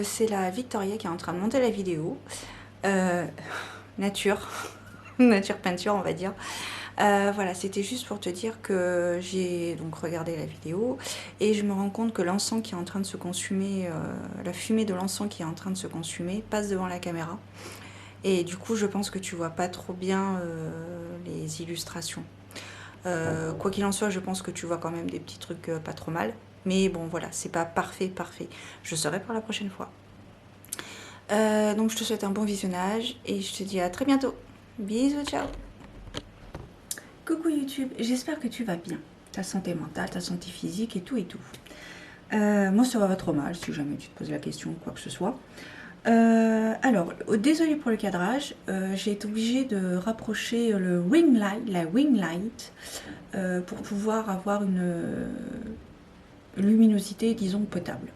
c'est la Victoria qui est en train de monter la vidéo. Nature, nature peinture on va dire. Voilà, c'était juste pour te dire que j'ai donc regardé la vidéo et je me rends compte que l'encens qui est en train de se consumer, la fumée de l'encens qui est en train de se consumer passe devant la caméra. Et du coup, je pense que tu vois pas trop bien les illustrations. Quoi qu'il en soit, je pense que tu vois quand même des petits trucs pas trop mal. Mais bon, voilà, c'est pas parfait, parfait. Je saurai pour la prochaine fois. Donc, je te souhaite un bon visionnage et je te dis à très bientôt. Bisous, ciao. Coucou YouTube, j'espère que tu vas bien. Ta santé mentale, ta santé physique et tout et tout. Moi, ça va pas trop mal si jamais tu te poses la question ou quoi que ce soit. Alors, désolé pour le cadrage, j'ai été obligée de rapprocher le ring light, la ring light, pour pouvoir avoir une luminosité, disons, potable.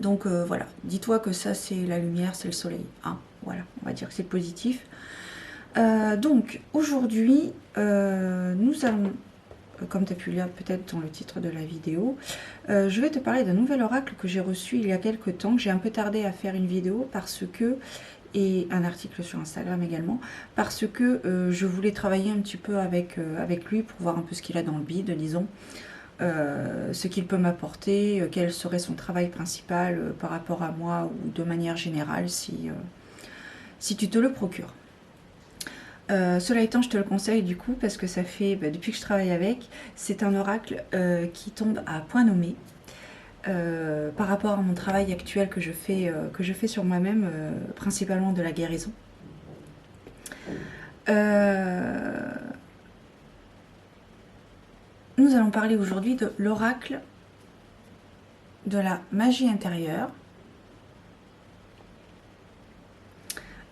Donc voilà, dis-toi que ça c'est la lumière, c'est le soleil. Hein, voilà, on va dire que c'est positif. Donc aujourd'hui, nous allons, comme tu as pu lire peut-être dans le titre de la vidéo, je vais te parler d'un nouvel oracle que j'ai reçu il y a quelques temps, que j'ai un peu tardé à faire une vidéo parce que, et un article sur Instagram également, parce que je voulais travailler un petit peu avec lui pour voir un peu ce qu'il a dans le bide, disons, ce qu'il peut m'apporter, quel serait son travail principal par rapport à moi ou de manière générale si tu te le procures. Cela étant, je te le conseille du coup parce que ça fait, depuis que je travaille avec, c'est un oracle qui tombe à point nommé par rapport à mon travail actuel que je fais sur moi-même, principalement de la guérison. Nous allons parler aujourd'hui de l'oracle de la magie intérieure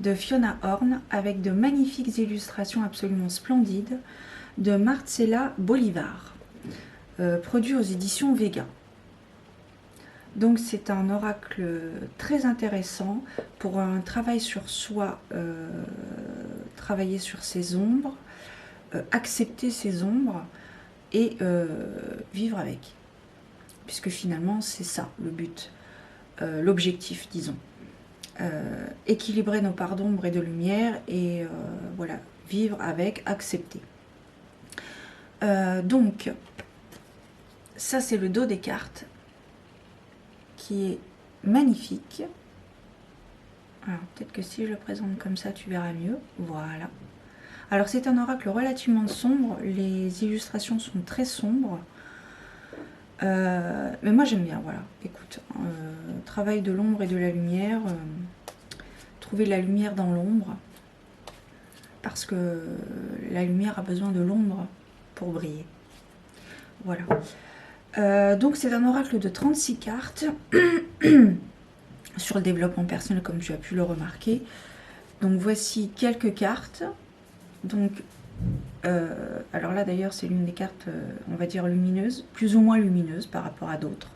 de Fiona Horn avec de magnifiques illustrations absolument splendides de Marcela Bolivar, produit aux éditions Vega. Donc c'est un oracle très intéressant pour un travail sur soi, travailler sur ses ombres, accepter ses ombres et vivre avec. Puisque finalement c'est ça le but, l'objectif disons. Équilibrer nos parts d'ombre et de lumière et voilà, vivre avec, accepter. Donc ça c'est le dos des cartes qui est magnifique. Alors peut-être que si je le présente comme ça tu verras mieux. Voilà. Alors c'est un oracle relativement sombre, les illustrations sont très sombres. Mais moi j'aime bien, voilà. Écoute, travail de l'ombre et de la lumière, trouver la lumière dans l'ombre, parce que la lumière a besoin de l'ombre pour briller. Voilà. Donc c'est un oracle de 36 cartes sur le développement personnel comme tu as pu le remarquer. Donc voici quelques cartes. Donc, alors là d'ailleurs c'est l'une des cartes, on va dire lumineuse, plus ou moins lumineuse par rapport à d'autres.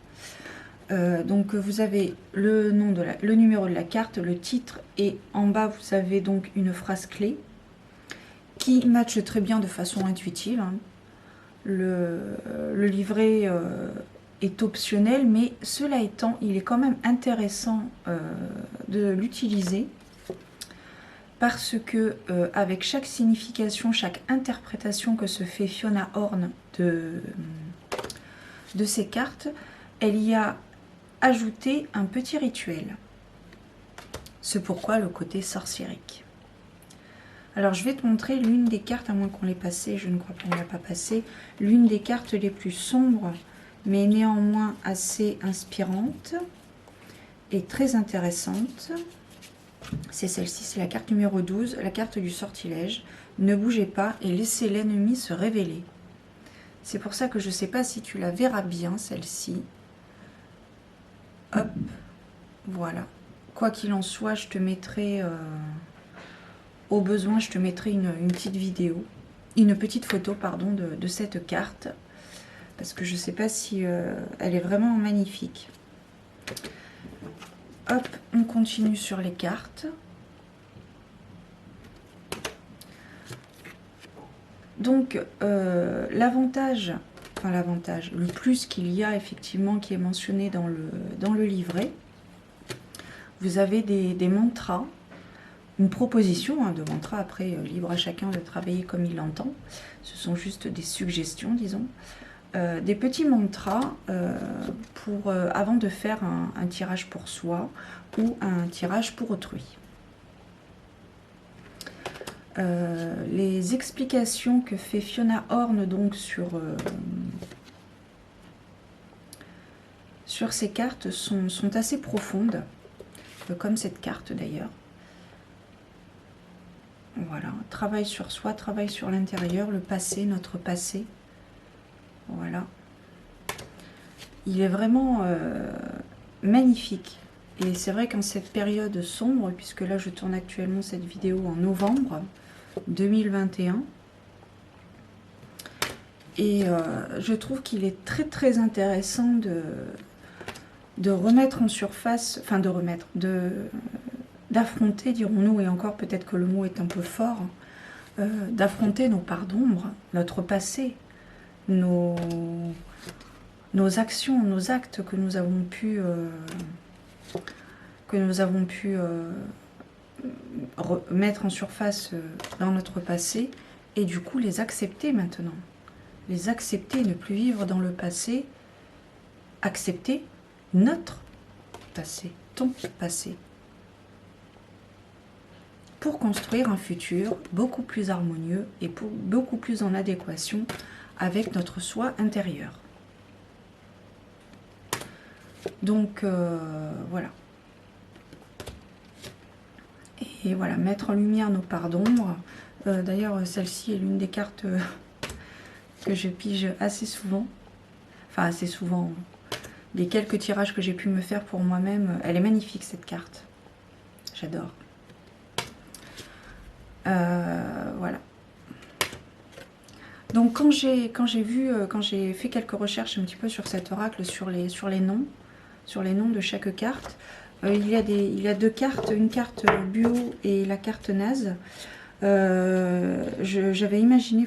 Donc vous avez le numéro de la carte, le titre et en bas vous avez donc une phrase clé qui matche très bien de façon intuitive. Hein. Le livret est optionnel, mais cela étant, il est quand même intéressant de l'utiliser parce que avec chaque signification, chaque interprétation que se fait Fiona Horn de ces cartes, elle y a ajouté un petit rituel. C'est pourquoi le côté sorciérique. Alors je vais te montrer l'une des cartes, à moins qu'on l'ait passée, je ne crois qu'on ne l'a pas passée, l'une des cartes les plus sombres, mais néanmoins assez inspirante et très intéressante. C'est celle-ci, c'est la carte numéro 12, la carte du sortilège. Ne bougez pas et laissez l'ennemi se révéler. C'est pour ça que je ne sais pas si tu la verras bien, celle-ci. Hop, voilà. Quoi qu'il en soit, je te mettrai, au besoin, je te mettrai une petite vidéo, une petite photo, pardon, de cette carte. Parce que je ne sais pas si elle est vraiment magnifique. Hop, on continue sur les cartes. Donc, l'avantage, le plus qu'il y a effectivement qui est mentionné dans le livret, vous avez des mantras, une proposition de mantras, après libre à chacun de travailler comme il l'entend, ce sont juste des suggestions, disons, des petits mantras avant de faire un tirage pour soi ou un tirage pour autrui. Les explications que fait Fiona Horn donc sur ces cartes sont assez profondes, comme cette carte d'ailleurs. Voilà, travail sur soi, travail sur l'intérieur, le passé, notre passé. Voilà. Il est vraiment magnifique. Et c'est vrai qu'en cette période sombre, puisque là je tourne actuellement cette vidéo en novembre 2021, et je trouve qu'il est très très intéressant de remettre en surface, enfin d'affronter, dirons-nous, et encore peut-être que le mot est un peu fort, d'affronter nos parts d'ombre, notre passé, nos actions, nos actes que nous avons pu mettre en surface dans notre passé, et du coup les accepter maintenant. Les accepter, ne plus vivre dans le passé, accepter notre passé, ton passé, pour construire un futur beaucoup plus harmonieux et beaucoup plus en adéquation avec notre soi intérieur. Donc voilà. Et voilà, mettre en lumière nos parts d'ombre. D'ailleurs, celle-ci est l'une des cartes que je pige assez souvent. Enfin, assez souvent. Les quelques tirages que j'ai pu me faire pour moi-même, elle est magnifique cette carte. J'adore. Voilà. Donc quand j'ai fait quelques recherches un petit peu sur cet oracle, sur les noms de chaque carte, il y a deux cartes, une carte Buo et la carte Naze. J'avais imaginé,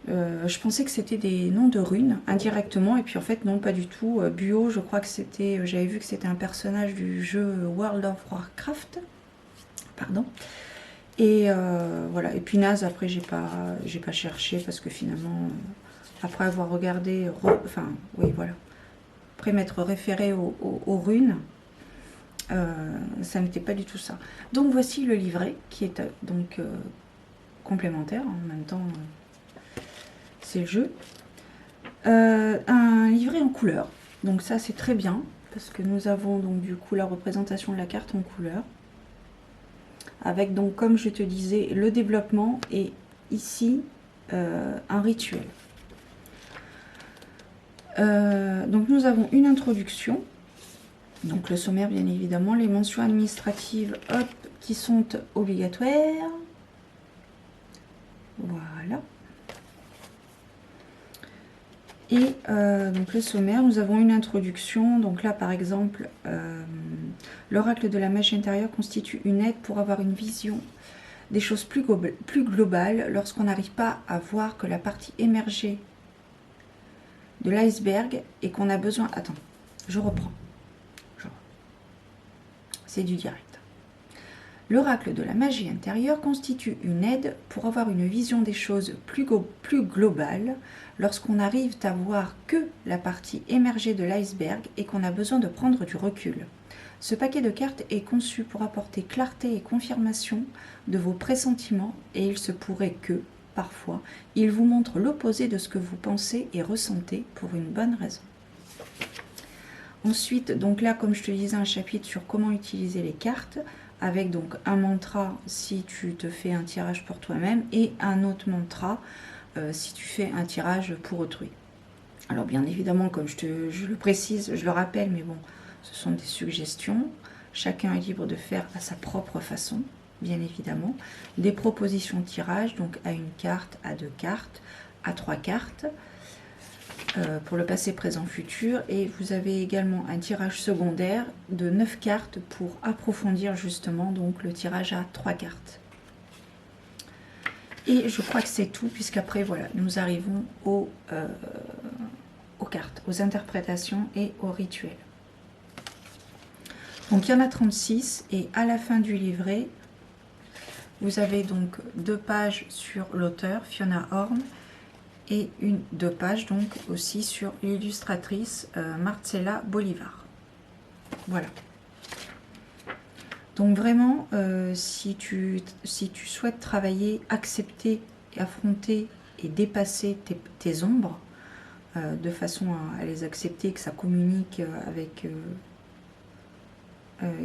je pensais que c'était des noms de runes indirectement, et puis en fait non, pas du tout. Buo, je crois que c'était, j'avais vu que c'était un personnage du jeu World of Warcraft, pardon. Et voilà, et puis Naze, après j'ai pas cherché, parce que finalement, après avoir regardé, oui voilà, après m'être référé aux runes, ça n'était pas du tout ça. Donc voici le livret qui est donc complémentaire, en même temps c'est le jeu. Un livret en couleur, donc ça c'est très bien, parce que nous avons donc du coup la représentation de la carte en couleur, avec donc, comme je te disais, le développement, et ici un rituel. Donc nous avons une introduction, donc le sommaire bien évidemment, les mentions administratives, hop, qui sont obligatoires. Voilà. Et donc le sommaire, nous avons une introduction. Donc là par exemple, l'oracle de la magie intérieure constitue une aide pour avoir une vision des choses plus globales lorsqu'on n'arrive pas à voir que la partie émergée de l'iceberg et qu'on a besoin... Attends, je reprends. C'est du direct. L'oracle de la magie intérieure constitue une aide pour avoir une vision des choses plus globale lorsqu'on n'arrive à voir que la partie émergée de l'iceberg et qu'on a besoin de prendre du recul. Ce paquet de cartes est conçu pour apporter clarté et confirmation de vos pressentiments, et il se pourrait que, parfois, il vous montre l'opposé de ce que vous pensez et ressentez pour une bonne raison. Ensuite, donc là, comme je te disais, un chapitre sur comment utiliser les cartes, avec donc un mantra si tu te fais un tirage pour toi-même, et un autre mantra si tu fais un tirage pour autrui. Alors bien évidemment, comme je le précise, je le rappelle, mais bon, ce sont des suggestions. Chacun est libre de faire à sa propre façon, bien évidemment. Des propositions de tirage, donc à une carte, à 2 cartes, à 3 cartes, pour le passé, présent, futur. Et vous avez également un tirage secondaire de 9 cartes pour approfondir justement donc le tirage à 3 cartes. Et je crois que c'est tout, puisqu'après, voilà, nous arrivons aux cartes, aux interprétations et aux rituels. Donc il y en a 36 et à la fin du livret, vous avez donc 2 pages sur l'auteur, Fiona Horn, et 2 pages donc aussi sur l'illustratrice Marcela Bolivar. Voilà. Donc vraiment, si tu souhaites travailler, accepter, affronter et dépasser tes ombres, de façon à les accepter, que ça communique avec...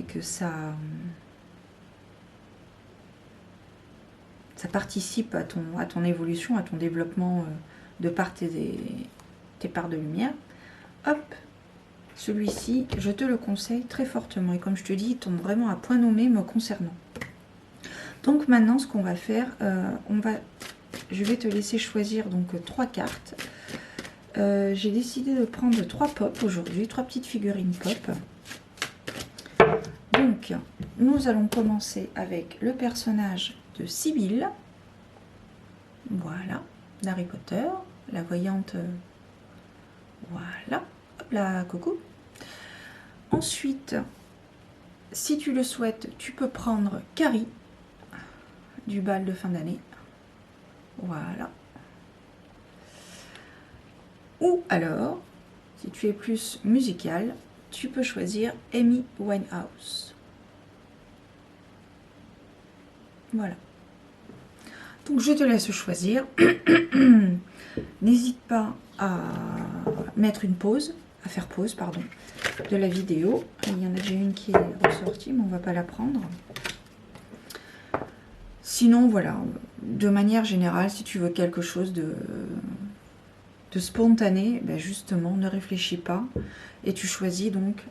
que ça participe à ton évolution, à ton développement de par tes parts de lumière. Hop, celui-ci, je te le conseille très fortement. Et comme je te dis, il tombe vraiment à point nommé me concernant. Donc maintenant, ce qu'on va faire, je vais te laisser choisir donc 3 cartes. J'ai décidé de prendre 3 pop aujourd'hui, 3 petites figurines pop. Donc, nous allons commencer avec le personnage de Sibylle. Voilà, d'Harry Potter, la voyante. Voilà, hop là, coucou. Ensuite, si tu le souhaites, tu peux prendre Carrie, du bal de fin d'année. Voilà. Ou alors, si tu es plus musical, tu peux choisir Amy Winehouse. Voilà. Donc je te laisse choisir. N'hésite pas à mettre une pause, à faire pause, pardon, de la vidéo. Il y en a déjà une qui est ressortie, mais on ne va pas la prendre. Sinon, voilà, de manière générale, si tu veux quelque chose de spontané, ben justement, ne réfléchis pas. Et tu choisis donc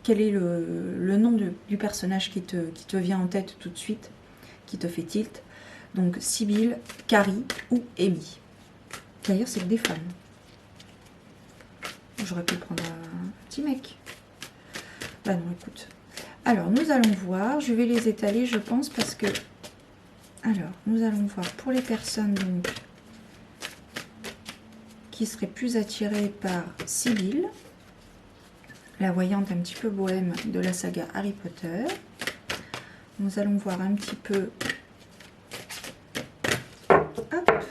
quel est le nom du personnage qui te vient en tête tout de suite, qui te fait tilt. Donc Sibylle, Carrie ou Amy. D'ailleurs, c'est que des femmes. J'aurais pu prendre un petit mec. Bah non, écoute. Alors, nous allons voir. Je vais les étaler, je pense, parce que... Alors, nous allons voir pour les personnes donc, qui seraient plus attirées par Sibylle, la voyante un petit peu bohème de la saga Harry Potter. Nous allons voir un petit peu... Hop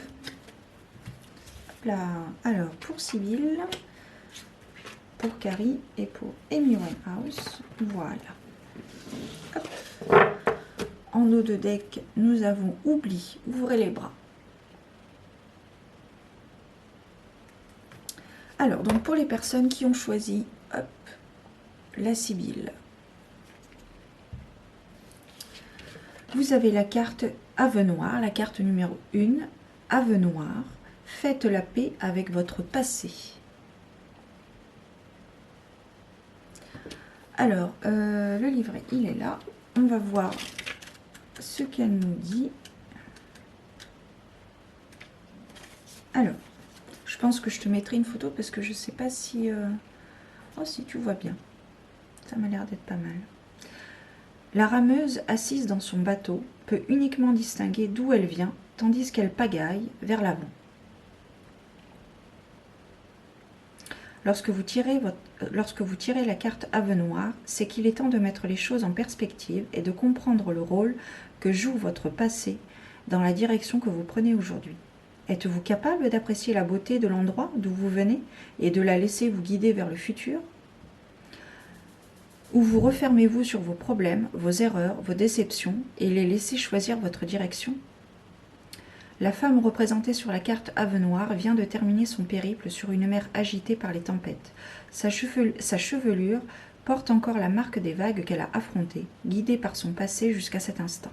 là. Alors, pour Sibylle, pour Carrie et pour Amy Winehouse. Voilà. Hop. En eau de deck, nous avons Oubli, ouvrez les bras. Alors, donc pour les personnes qui ont choisi, hop, la Sibylle. Vous avez la carte Ave Noire, la carte numéro 1, Ave Noire. Faites la paix avec votre passé. Alors, le livret, il est là. On va voir ce qu'elle nous dit. Alors, je pense que je te mettrai une photo parce que je ne sais pas si... Oh, si tu vois bien. Ça m'a l'air d'être pas mal. La rameuse, assise dans son bateau, peut uniquement distinguer d'où elle vient, tandis qu'elle pagaille vers l'avant. Lorsque vous tirez la carte Ave Noire, c'est qu'il est temps de mettre les choses en perspective et de comprendre le rôle que joue votre passé dans la direction que vous prenez aujourd'hui. Êtes-vous capable d'apprécier la beauté de l'endroit d'où vous venez et de la laisser vous guider vers le futur ? Ou vous refermez-vous sur vos problèmes, vos erreurs, vos déceptions et les laissez choisir votre direction ? La femme représentée sur la carte Ave Noire vient de terminer son périple sur une mer agitée par les tempêtes. Sa chevelure porte encore la marque des vagues qu'elle a affrontées, guidée par son passé jusqu'à cet instant.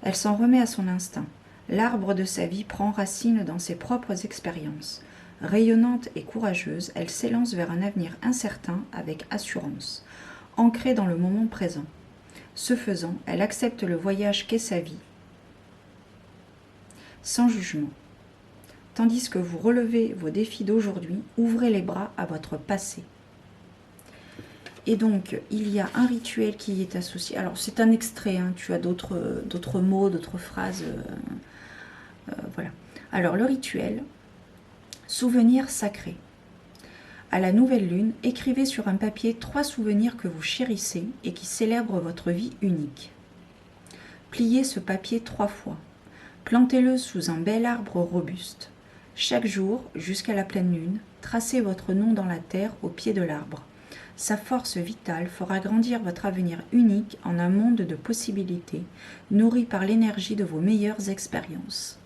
Elle s'en remet à son instinct. L'arbre de sa vie prend racine dans ses propres expériences. Rayonnante et courageuse, elle s'élance vers un avenir incertain avec assurance, ancrée dans le moment présent. Ce faisant, elle accepte le voyage qu'est sa vie, sans jugement. Tandis que vous relevez vos défis d'aujourd'hui, ouvrez les bras à votre passé. Et donc, il y a un rituel qui est associé. Alors, c'est un extrait, hein, tu as d'autres mots, d'autres phrases. Voilà. Alors, le rituel, souvenir sacré. À la nouvelle lune, écrivez sur un papier 3 souvenirs que vous chérissez et qui célèbrent votre vie unique. Pliez ce papier 3 fois. Plantez-le sous un bel arbre robuste. Chaque jour, jusqu'à la pleine lune, tracez votre nom dans la terre au pied de l'arbre. Sa force vitale fera grandir votre avenir unique en un monde de possibilités, nourri par l'énergie de vos meilleures expériences.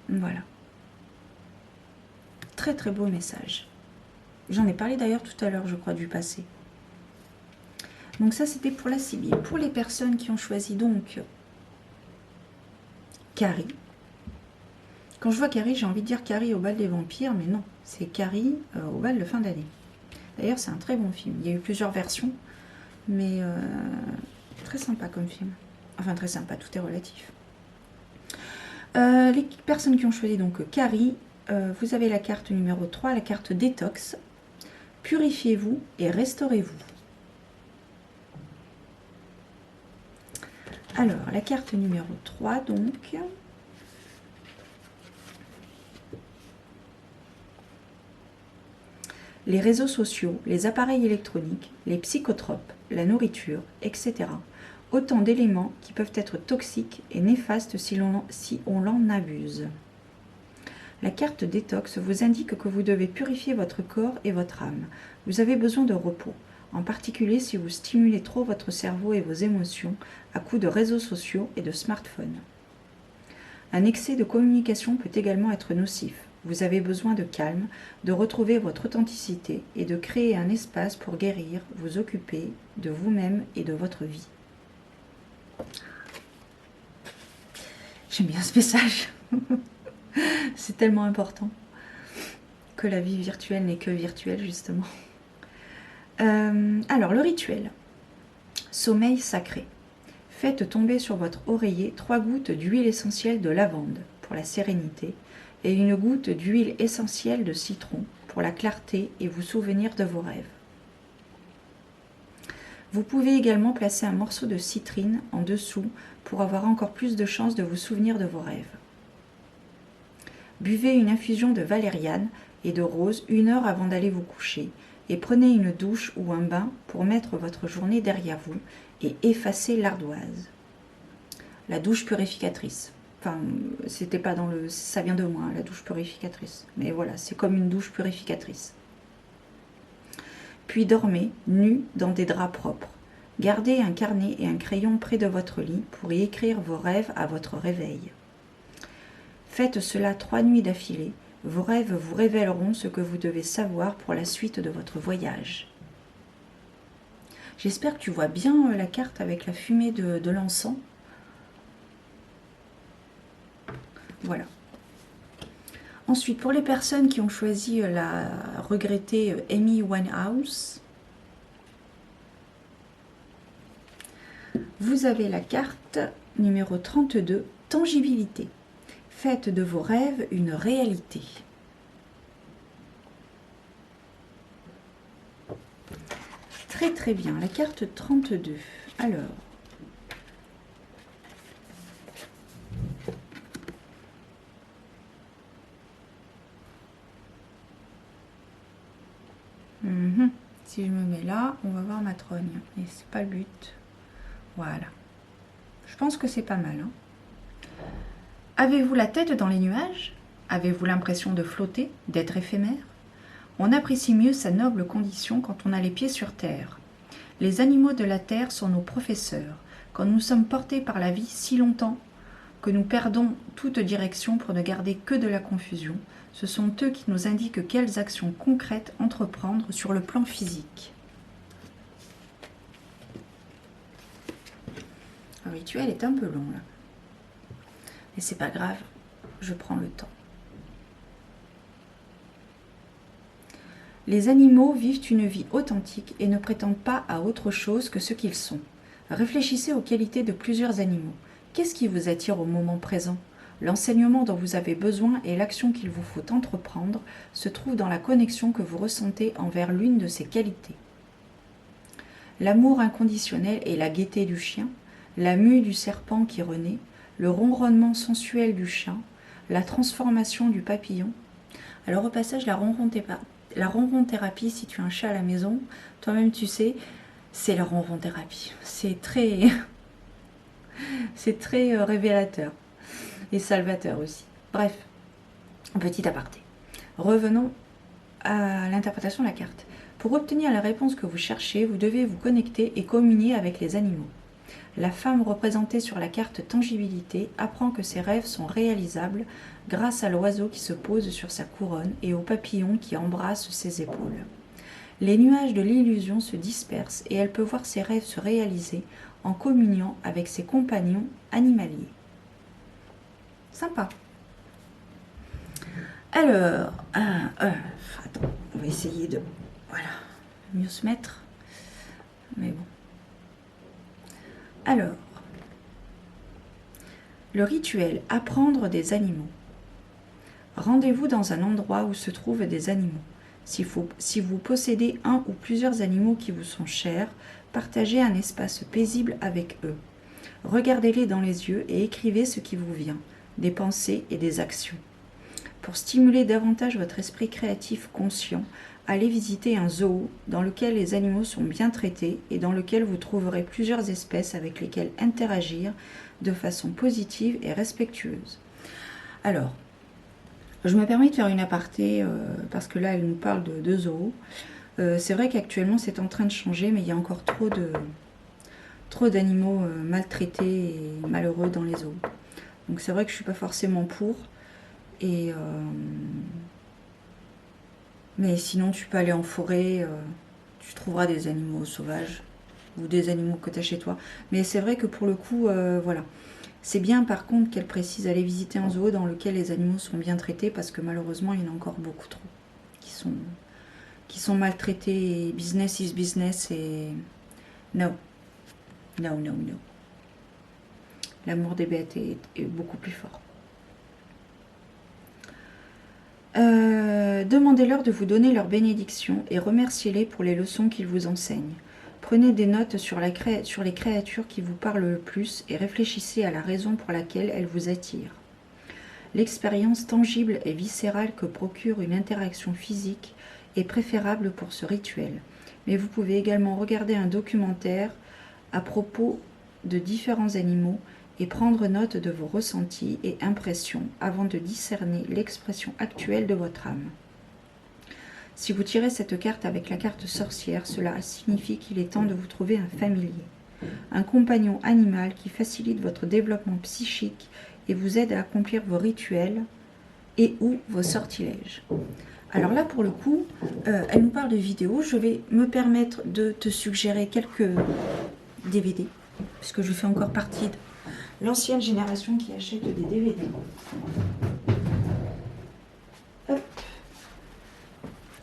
Voilà. Très très beau message. J'en ai parlé d'ailleurs tout à l'heure, je crois, du passé. Donc ça, c'était pour la Sibylle. Pour les personnes qui ont choisi donc Carrie. Quand je vois Carrie, j'ai envie de dire Carrie au bal des vampires, mais non, c'est Carrie au bal de fin d'année. D'ailleurs, c'est un très bon film. Il y a eu plusieurs versions, mais très sympa comme film. Enfin, très sympa, tout est relatif. Les personnes qui ont choisi donc Carrie, vous avez la carte numéro 3, la carte détox. Purifiez-vous et restaurez-vous. Alors, la carte numéro 3, donc. Les réseaux sociaux, les appareils électroniques, les psychotropes, la nourriture, etc. Autant d'éléments qui peuvent être toxiques et néfastes si on l'en abuse. La carte détox vous indique que vous devez purifier votre corps et votre âme. Vous avez besoin de repos, en particulier si vous stimulez trop votre cerveau et vos émotions à coups de réseaux sociaux et de smartphones. Un excès de communication peut également être nocif. Vous avez besoin de calme, de retrouver votre authenticité et de créer un espace pour guérir, vous occuper de vous-même et de votre vie. J'aime bien ce message. C'est tellement important que la vie virtuelle n'est que virtuelle, justement. Alors, le rituel. Sommeil sacré. Faites tomber sur votre oreiller 3 gouttes d'huile essentielle de lavande pour la sérénité et une goutte d'huile essentielle de citron pour la clarté et vous souvenir de vos rêves. Vous pouvez également placer un morceau de citrine en dessous pour avoir encore plus de chances de vous souvenir de vos rêves. Buvez une infusion de valériane et de rose 1 heure avant d'aller vous coucher et prenez une douche ou un bain pour mettre votre journée derrière vous et effacer l'ardoise. La douche purificatrice. Enfin, c'était pas dans le... ça vient de moi, la douche purificatrice. Mais voilà, c'est comme une douche purificatrice. Puis dormez, nu, dans des draps propres. Gardez un carnet et un crayon près de votre lit pour y écrire vos rêves à votre réveil. Faites cela 3 nuits d'affilée. Vos rêves vous révéleront ce que vous devez savoir pour la suite de votre voyage. J'espère que tu vois bien la carte avec la fumée de l'encens. Voilà. Ensuite, pour les personnes qui ont choisi la regrettée Amy Winehouse, vous avez la carte numéro 32, tangibilité. Faites de vos rêves une réalité. Très très bien, la carte 32. Alors, si je me mets là, on va voir ma trogne. Et c'est pas le but. Voilà. Je pense que c'est pas mal. Hein. Avez-vous la tête dans les nuages? Avez-vous l'impression de flotter, d'être éphémère? On apprécie mieux sa noble condition quand on a les pieds sur terre. Les animaux de la terre sont nos professeurs. Quand nous sommes portés par la vie si longtemps que nous perdons toute direction pour ne garder que de la confusion, ce sont eux qui nous indiquent quelles actions concrètes entreprendre sur le plan physique. Le rituel est un peu long là. Mais c'est pas grave, je prends le temps. Les animaux vivent une vie authentique et ne prétendent pas à autre chose que ce qu'ils sont. Réfléchissez aux qualités de plusieurs animaux. Qu'est-ce qui vous attire au moment présent? L'enseignement dont vous avez besoin et l'action qu'il vous faut entreprendre se trouvent dans la connexion que vous ressentez envers l'une de ces qualités. L'amour inconditionnel et la gaieté du chien, la mue du serpent qui renaît, le ronronnement sensuel du chat, la transformation du papillon. Alors au passage, la ronron thérapie, si tu as un chat à la maison, toi-même tu sais, c'est la ronron thérapie. C'est très, c'est très révélateur et salvateur aussi. Bref, petit aparté. Revenons à l'interprétation de la carte. Pour obtenir la réponse que vous cherchez, vous devez vous connecter et communier avec les animaux. La femme représentée sur la carte tangibilité apprend que ses rêves sont réalisables grâce à l'oiseau qui se pose sur sa couronne et au papillon qui embrasse ses épaules. Les nuages de l'illusion se dispersent et elle peut voir ses rêves se réaliser en communiant avec ses compagnons animaliers. Sympa. Alors, attends, on va essayer de mieux se mettre. Mais bon. Alors, le rituel, apprendre des animaux. Rendez-vous dans un endroit où se trouvent des animaux. Si vous possédez un ou plusieurs animaux qui vous sont chers, partagez un espace paisible avec eux. Regardez-les dans les yeux et écrivez ce qui vous vient, des pensées et des actions. Pour stimuler davantage votre esprit créatif conscient, allez visiter un zoo dans lequel les animaux sont bien traités et dans lequel vous trouverez plusieurs espèces avec lesquelles interagir de façon positive et respectueuse. Alors, je me permets de faire une aparté parce que là, elle nous parle de zoo. C'est vrai qu'actuellement, c'est en train de changer, mais il y a encore trop d'animaux maltraités et malheureux dans les zoos. Donc c'est vrai que je ne suis pas forcément pour. Mais sinon, tu peux aller en forêt, tu trouveras des animaux sauvages ou des animaux que tu as chez toi. Mais c'est vrai que pour le coup, voilà. C'est bien par contre qu'elle précise aller visiter un zoo dans lequel les animaux sont bien traités parce que malheureusement, il y en a encore beaucoup trop qui sont maltraités. Et business is business et no. L'amour des bêtes est beaucoup plus fort. Demandez-leur de vous donner leur bénédiction et remerciez-les pour les leçons qu'ils vous enseignent. Prenez des notes sur les créatures qui vous parlent le plus et réfléchissez à la raison pour laquelle elles vous attirent. L'expérience tangible et viscérale que procure une interaction physique est préférable pour ce rituel, mais vous pouvez également regarder un documentaire à propos de différents animaux et prendre note de vos ressentis et impressions avant de discerner l'expression actuelle de votre âme. Si vous tirez cette carte avec la carte sorcière, cela signifie qu'il est temps de vous trouver un familier, un compagnon animal qui facilite votre développement psychique et vous aide à accomplir vos rituels et ou vos sortilèges. Alors là, pour le coup, elle nous parle de vidéos. Je vais me permettre de te suggérer quelques DVD, puisque je fais encore partie de l'ancienne génération qui achète des DVD. Hop.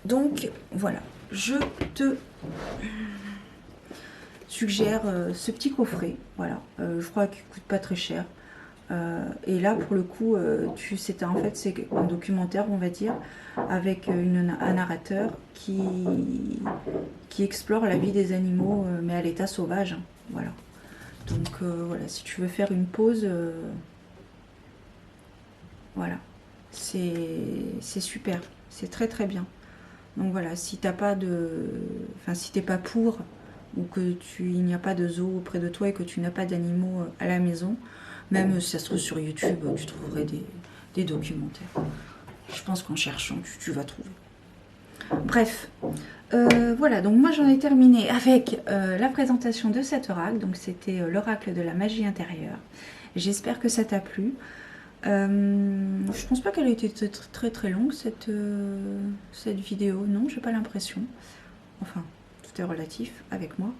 Donc, voilà. Je te suggère ce petit coffret. Voilà. Je crois qu'il ne coûte pas très cher. Et là, pour le coup, c'est un documentaire, on va dire, avec un narrateur qui explore la vie des animaux, mais à l'état sauvage. Hein, voilà. Donc, voilà, si tu veux faire une pause, voilà, c'est super, c'est très très bien. Donc voilà, si t'as pas si t'es pas pour, ou que il n'y a pas de zoo auprès de toi et que tu n'as pas d'animaux à la maison, même si ça se trouve sur YouTube, tu trouverais des documentaires. Je pense qu'en cherchant, tu vas trouver. Bref, voilà, donc moi j'en ai terminé avec la présentation de cet oracle. Donc c'était l'oracle de la magie intérieure. J'espère que ça t'a plu. Je pense pas qu'elle ait été très très longue cette vidéo. Non, j'ai pas l'impression. Enfin, tout est relatif avec moi.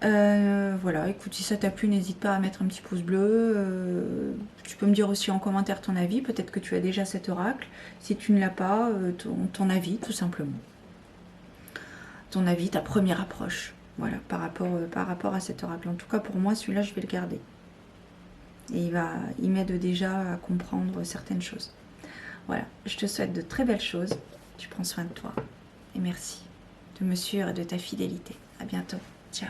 Voilà, écoute, si ça t'a plu, n'hésite pas à mettre un petit pouce bleu. Tu peux me dire aussi en commentaire ton avis. Peut-être que tu as déjà cet oracle. Si tu ne l'as pas, ton avis, tout simplement. Ton avis, ta première approche. Voilà, par rapport à cet oracle. En tout cas, pour moi, celui-là, je vais le garder. Et il m'aide déjà à comprendre certaines choses. Voilà, je te souhaite de très belles choses. Tu prends soin de toi. Et merci de me suivre et de ta fidélité. À bientôt. Ciao.